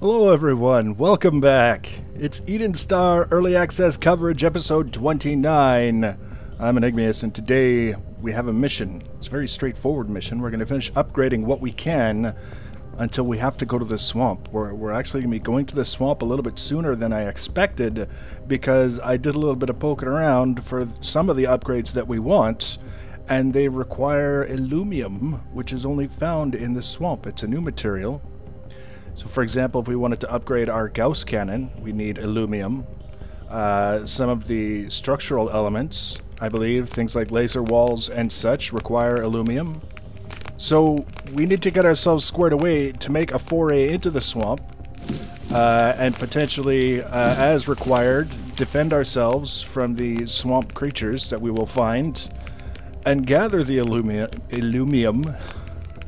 Hello everyone, welcome back. It's Eden Star Early Access Coverage episode 29. I'm Enigmius and today we have a mission. It's a very straightforward mission. We're going to finish upgrading what we can until we have to go to the swamp. We're actually going to be going to the swamp a little bit sooner than I expected because I did a little bit of poking around for some of the upgrades that we want, and they require illumium, which is only found in the swamp. It's a new material. So for example, if we wanted to upgrade our Gauss cannon, we need illumium. Some of the structural elements, I believe, things like laser walls and such, require illumium. So we need to get ourselves squared away to make a foray into the swamp and potentially, as required, defend ourselves from the swamp creatures that we will find and gather the illumium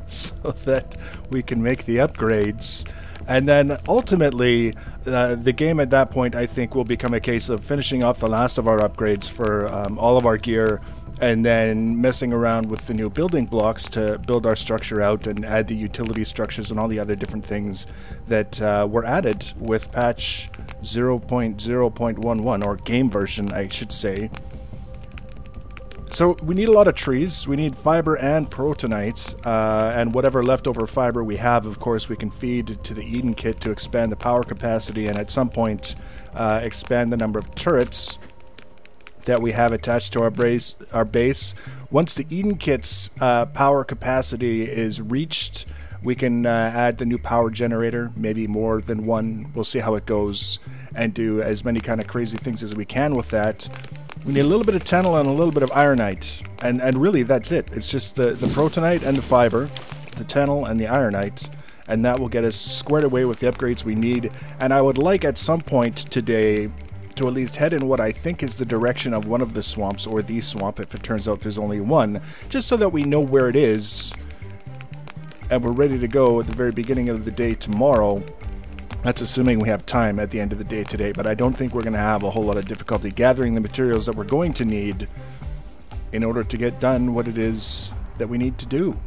so that we can make the upgrades. And then ultimately, the game at that point, I think, will become a case of finishing off the last of our upgrades for all of our gear, and then messing around with the new building blocks to build our structure out and add the utility structures and all the other different things that were added with patch 0.0.11, or game version, I should say. So we need a lot of trees. We need fiber and protonite, and whatever leftover fiber we have, of course, we can feed to the Eden kit to expand the power capacity and at some point expand the number of turrets that we have attached to our base. Once the Eden kit's power capacity is reached, we can add the new power generator, maybe more than one. We'll see how it goes, and do as many kind of crazy things as we can with that. We need a little bit of tennel and a little bit of ironite, and really that's it. It's just the protonite and the fiber, the tennel and the ironite, and that will get us squared away with the upgrades we need. And I would like at some point today to at least head in what I think is the direction of one of the swamps, or the swamp if it turns out there's only one, just so that we know where it is and we're ready to go at the very beginning of the day tomorrow. That's assuming we have time at the end of the day today, but I don't think we're going to have a whole lot of difficulty gathering the materials that we're going to need in order to get done what it is that we need to do.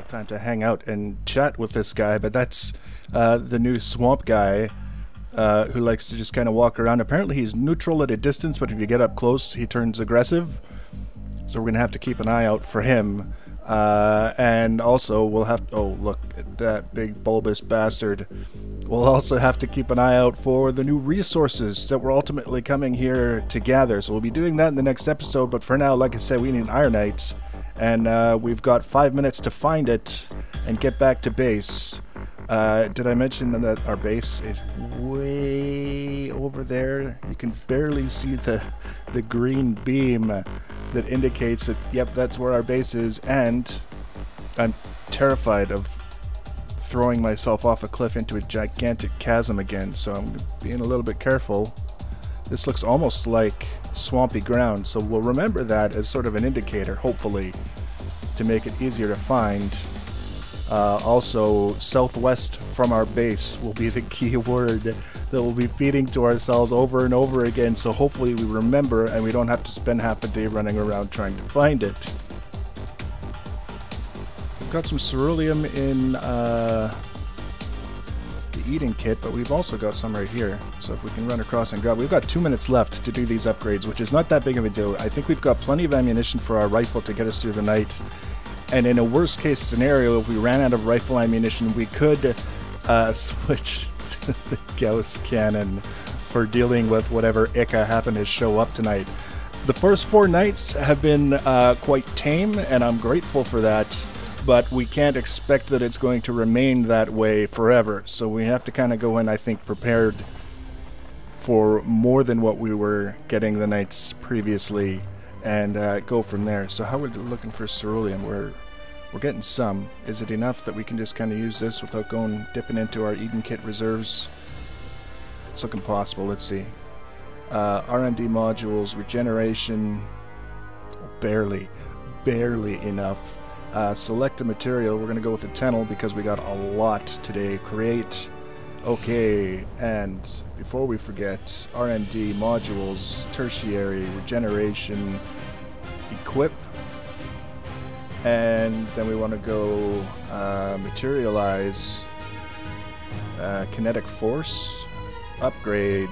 Time to hang out and chat with this guy, but that's the new swamp guy who likes to just kind of walk around. Apparently he's neutral at a distance, but if you get up close he turns aggressive, so we're gonna have to keep an eye out for him. And also we'll have, oh look at that big bulbous bastard, we'll also have to keep an eye out for the new resources that we're ultimately coming here to gather. So we'll be doing that in the next episode, but for now, like I said, we need ironite. And we've got 5 minutes to find it and get back to base. Did I mention that our base is way over there? You can barely see the green beam that indicates that, yep, that's where our base is. And I'm terrified of throwing myself off a cliff into a gigantic chasm again, so I'm being a little bit careful. This looks almost like swampy ground, so we'll remember that as sort of an indicator, hopefully, to make it easier to find. Also, southwest from our base will be the key word that we'll be feeding to ourselves over and over again, so hopefully we remember and we don't have to spend half a day running around trying to find it. We've got some ceruleum in the Eden kit, but we've also got some right here, so if we can run across and grab. We've got 2 minutes left to do these upgrades, which is not that big of a deal. I think we've got plenty of ammunition for our rifle to get us through the night, and in a worst case scenario, if we ran out of rifle ammunition, we could switch to the Gauss cannon for dealing with whatever Ika happened to show up tonight. The first 4 nights have been quite tame, and I'm grateful for that, but we can't expect that it's going to remain that way forever. So we have to kind of go in, I think, prepared for more than what we were getting the nights previously, and go from there. So how are we looking for cerulean? We're getting some. Is it enough that we can just kind of use this without dipping into our Eden Kit reserves? It's looking possible. Let's see. RMD modules, regeneration, barely enough. Select a material. We're going to go with the Tennel because we got a lot today. Create. Okay, and before we forget, RMD modules, tertiary, regeneration, equip, and then we want to go materialize, kinetic force, upgrade,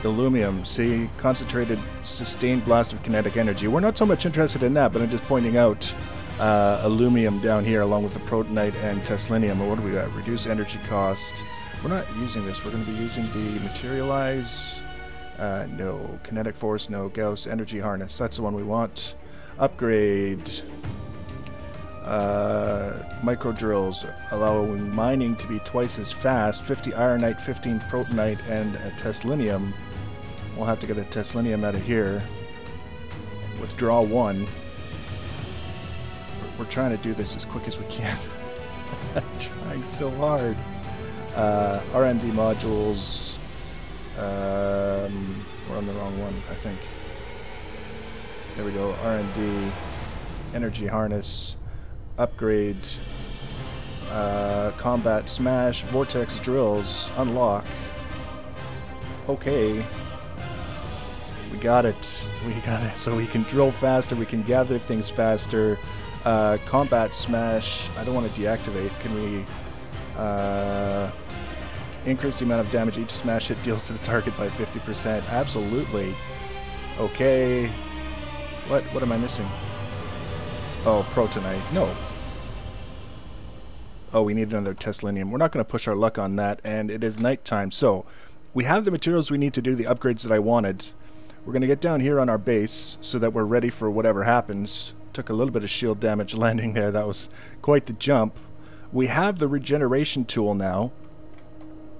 Illumium, see, concentrated sustained blast of kinetic energy. We're not so much interested in that, but I'm just pointing out Illumium down here along with the Protonite and Teslinium. What do we got? Reduce energy cost. We're not using this. We're going to be using the materialize. No. Kinetic force, no. Gauss energy harness. That's the one we want. Upgrade. Micro drills, allowing mining to be twice as fast. 50 ironite, 15 protonite, and a Teslinium. We'll have to get a Teslinium out of here. Withdraw 1. We're trying to do this as quick as we can. I'm trying so hard. R&D modules. We're on the wrong one, I think. There we go. R&D. Energy harness. Upgrade. Combat smash. Vortex drills. Unlock. Okay. We got it. We got it. So we can drill faster. We can gather things faster. Combat smash. I don't want to deactivate. Can we increase the amount of damage each smash hit deals to the target by 50%? Absolutely. Okay. What am I missing? Oh, Protonite. No. Oh, we need another Teslinium. We're not going to push our luck on that, and it is nighttime. So, we have the materials we need to do the upgrades that I wanted. We're going to get down here on our base so that we're ready for whatever happens. Took a little bit of shield damage landing there. That was quite the jump. We have the regeneration tool now,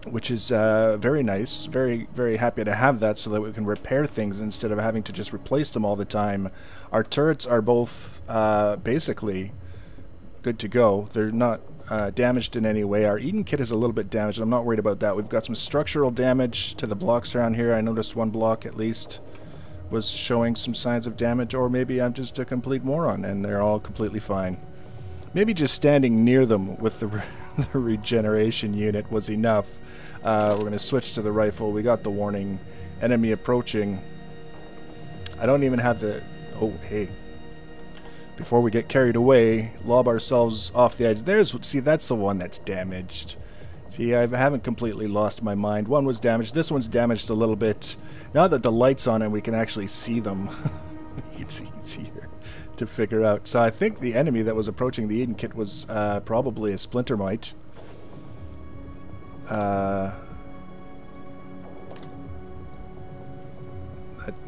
which is very nice. Very, very happy to have that so that we can repair things instead of having to just replace them all the time. Our turrets are both basically good to go. They're not damaged in any way. Our Eden Kit is a little bit damaged. I'm not worried about that. We've got some structural damage to the blocks around here. I noticed one block at least was showing some signs of damage, or maybe I'm just a complete moron and they're all completely fine. Maybe just standing near them with the regeneration unit was enough. We're going to switch to the rifle. We got the warning. Enemy approaching. I don't even have the... Oh, hey. Before we get carried away, lob ourselves off the edge. See, that's the one that's damaged. See, I haven't completely lost my mind. One was damaged. This one's damaged a little bit. Now that the light's on and we can actually see them, it's easier to figure out. So I think the enemy that was approaching the Eden Kit was probably a Splintermite.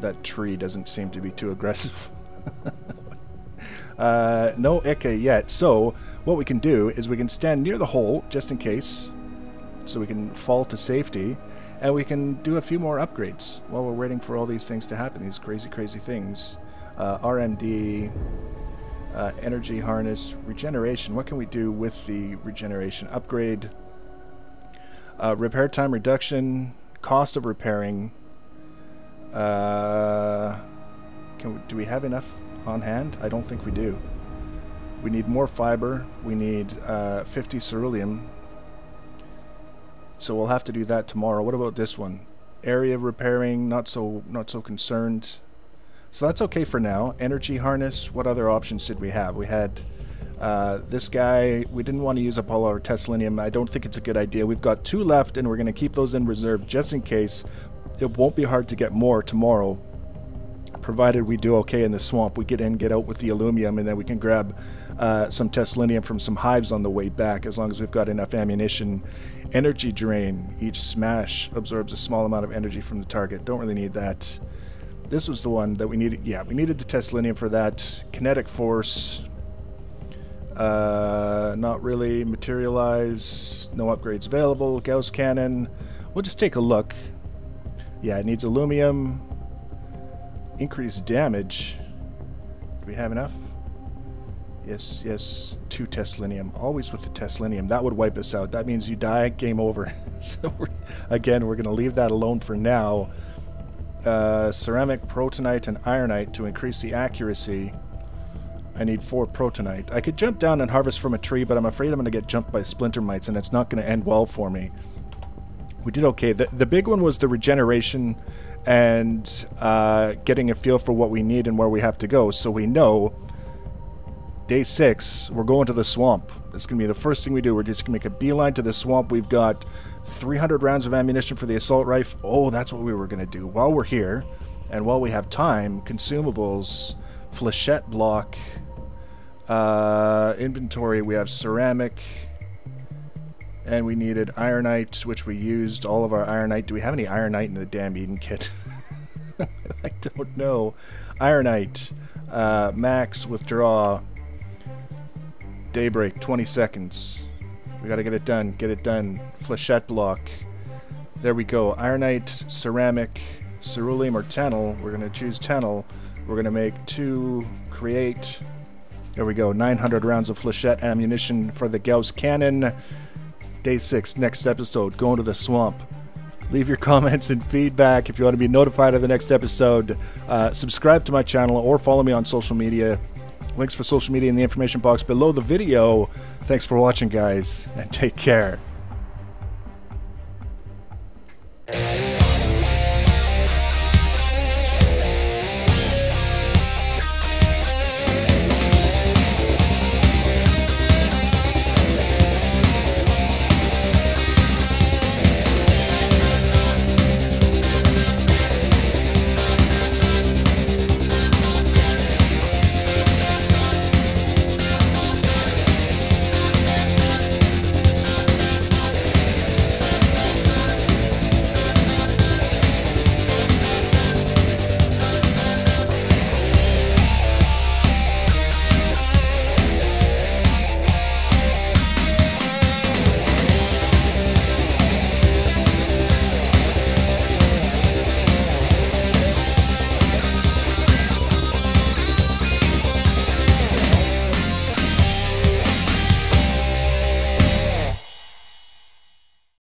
That tree doesn't seem to be too aggressive. No Ika yet. So what we can do is we can stand near the hole just in case, so we can fall to safety, and we can do a few more upgrades while we're waiting for all these things to happen. These crazy things. RMD, energy harness, regeneration. What can we do with the regeneration? Upgrade. Repair time reduction, cost of repairing. Do we have enough on hand? I don't think we do. We need more fiber. We need 50 ceruleum. So we'll have to do that tomorrow. What about this one? Area repairing, not so concerned. So that's okay for now. Energy harness. What other options did we have? We had this guy. We didn't want to use up all our Teslinium. I don't think it's a good idea. We've got 2 left, and we're going to keep those in reserve just in case. It won't be hard to get more tomorrow, provided we do okay in the swamp. We get in, get out with the aluminum, and then we can grab some tesselinium from some hives on the way back, as long as we've got enough ammunition. Energy drain. Each smash absorbs a small amount of energy from the target. Don't really need that. This was the one that we needed. Yeah, we needed the tesselinium for that. Kinetic force. Not really. Materialize. No upgrades available. Gauss cannon. We'll just take a look. Yeah, it needs aluminum. Increased damage. Do we have enough? Yes, yes. 2 tesselinium. Always with the tesselinium. That would wipe us out. That means you die, game over. So, again, we're going to leave that alone for now. Ceramic, protonite, and ironite to increase the accuracy. I need 4 protonite. I could jump down and harvest from a tree, but I'm afraid I'm going to get jumped by splinter mites, and it's not going to end well for me. We did okay. The big one was the regeneration and getting a feel for what we need and where we have to go. So we know day 6, we're going to the swamp. That's going to be the first thing we do. We're just going to make a beeline to the swamp. We've got 300 rounds of ammunition for the assault rifle. Oh, that's what we were going to do. While we're here, and while we have time, consumables, flechette block, inventory, we have ceramic, and we needed ironite, which we used all of our ironite. Do we have any ironite in the damn Eden kit? I don't know. Ironite, max, withdraw, daybreak, 20 seconds. We gotta get it done. Get it done. Flechette block. There we go. Ironite, ceramic, ceruleum, or tennel. We're gonna choose tennel. We're gonna make 2, create. There we go. 900 rounds of flechette ammunition for the Gauss cannon. Day 6, next episode, going to the swamp. Leave your comments and feedback if you want to be notified of the next episode. Subscribe to my channel or follow me on social media. Links for social media in the information box below the video. Thanks for watching, guys, and take care.